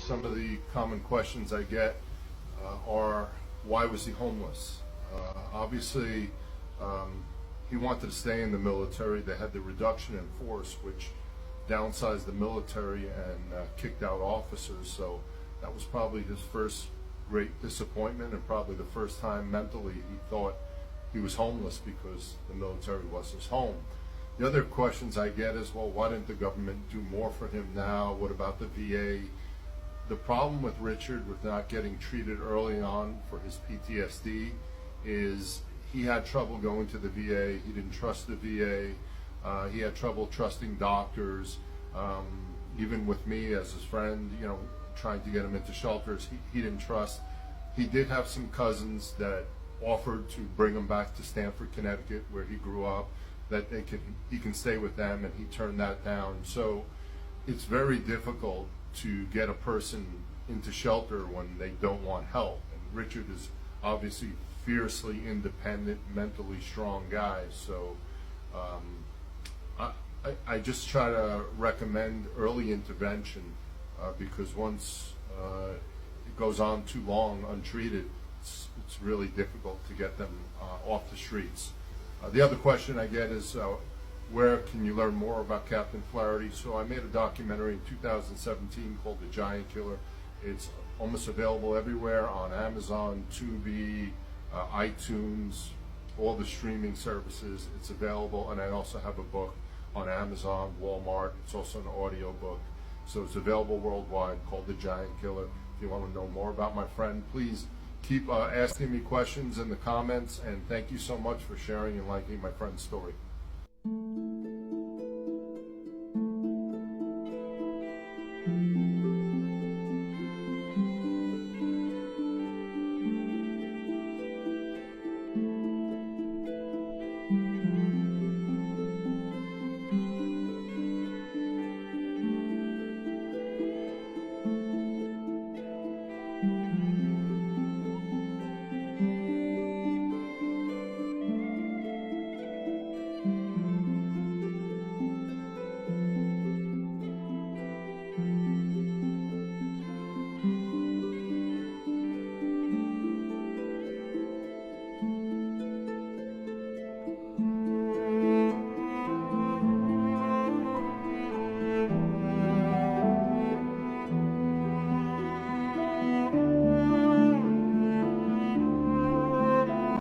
some of the common questions I get are, why was he homeless? Obviously, he wanted to stay in the military. They had the reduction in force, which downsized the military and kicked out officers. So that was probably his first great disappointment, and probably the first time mentally he thought he was homeless because the military was his home. The other questions I get is, well, why didn't the government do more for him now? What about the VA? The problem with Richard with not getting treated early on for his PTSD is he had trouble going to the VA. He didn't trust the VA. He had trouble trusting doctors. Even with me as his friend, you know, trying to get him into shelters, he didn't trust. He did have some cousins that offered to bring him back to Stamford, Connecticut, where he grew up, that he can stay with them, and he turned that down. So it's very difficult to get a person into shelter when they don't want help. And Richard is obviously fiercely independent, mentally strong guy. So I just try to recommend early intervention because once it goes on too long untreated, it's really difficult to get them off the streets. The other question I get is, where can you learn more about Captain Flaherty? So I made a documentary in 2017 called The Giant Killer. It's almost available everywhere on Amazon, Tubi, iTunes, all the streaming services. It's available, and I also have a book on Amazon, Walmart. It's also an audio book. So it's available worldwide, called The Giant Killer. If you want to know more about my friend, please keep asking me questions in the comments, and thank you so much for sharing and liking my friend's story.